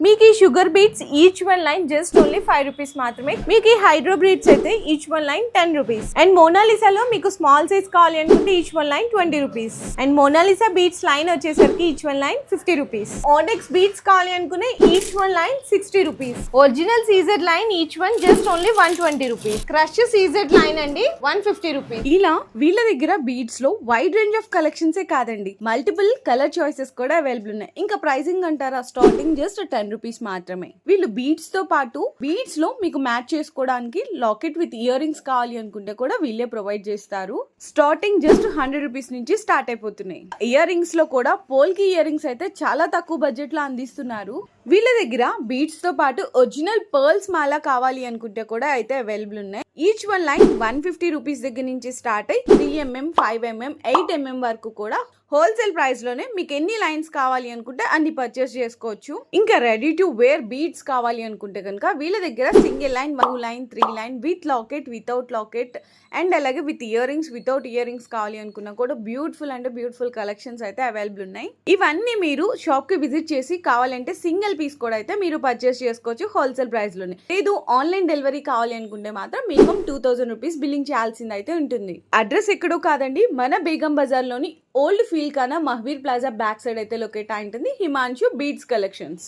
మీకు ఈ sugar beads each one line just only 5 rupees మాత్రమే. మీకు ఈ హైడ్రో బీట్స్ అయితే each one line 10 rupees. And మోనాలిసాలో మీకు స్మాల్ సైజ్ కావాలి అనుకుంటే each one line 20 rupees. And Monalisa beads line వచ్చేసరికి ఈచ్ వన్ లైన్ 50 రూపీస్. ఆడెక్స్ బీట్స్ కావాలి అనుకునే each one line 60 rupees. Original CZ line each one just only 120 rupees. Crush CZ line అండి 150 rupees. ఇలా వీళ్ళ దగ్గర బీట్స్ లో వైడ్ రేంజ్ ఆఫ్ కలెక్షన్స్ కాదండి, మల్టిపుల్ కలర్ చాయిసెస్ కూడా అవైలబుల్ ఉన్నాయి. ఇంకా ప్రైసింగ్ అంటారా, స్టార్టింగ్ జస్ట్ 10 రూపీస్ మాత్రమే. వీళ్ళు బీట్స్ తో పాటు బీట్స్ లో మీకు మ్యాచ్ చేసుకోవడానికి లాకెట్ విత్ ఇయర్ రింగ్స్ కావాలి అనుకుంటే కూడా వీళ్ళే ప్రొవైడ్ చేస్తారు. స్టార్టింగ్ జస్ట్ 100 రూపీస్ నుంచి స్టార్ట్ అయిపోతున్నాయి. ఇయర్ రింగ్స్ లో కూడా పోల్కి ఇయర్ రింగ్స్ అయితే చాలా తక్కువ బడ్జెట్ లో అందిస్తున్నారు. వీళ్ళ దగ్గర బీట్స్ తో పాటు ఒరిజినల్ పర్ల్స్ మాల కావాలి అనుకుంటే కూడా అయితే అవైలబుల్ ఉన్నాయి. ఈచ్ వన్ లైన్ 150 రూపీస్ దగ్గర నుంచి స్టార్ట్ అయ్యి 3mm, 5mm, 8mm వరకు కూడా హోల్సేల్ ప్రైస్ లోనే మీకు ఎన్ని లైన్స్ కావాలి అనుకుంటే అన్ని పర్చేస్ చేసుకోవచ్చు. ఇంకా రెడీ టు వేర్ బీడ్స్ కావాలి అనుకుంటే కనుక వీళ్ళ దగ్గర single line, 2 line, 3 line, with locket, without locket, and అలాగే with earrings, without earrings కావాలి అనుకున్నా కూడా బ్యూటిఫుల్ అంటే బ్యూటిఫుల్ కలెక్షన్స్ అయితే అవైలబుల్ ఉన్నాయి. ఇవన్నీ మీరు షాప్ కి విజిట్ చేసి కావాలంటే సింగిల్ పీస్ కూడా అయితే మీరు పర్చేస్ చేసుకోవచ్చు హోల్సేల్ ప్రైస్ లోనే. లేదు ఆన్లైన్ డెలివరీ కావాలి అనుకుంటే మాత్రం మినిమం 2000 రూపీస్ బిల్లింగ్ చేయాల్సింది అయితే ఉంటుంది. అడ్రస్ ఎక్కడో కాదండి, మన బేగం బజార్ లోని ఓల్డ్ ఫీల్ కానా మహవీర్ ప్లాజా బ్యాక్ సైడ్ అయితే లొకేట్ అయి ఉంటుంది హిమాంశు బీడ్స్ కలెక్షన్స్.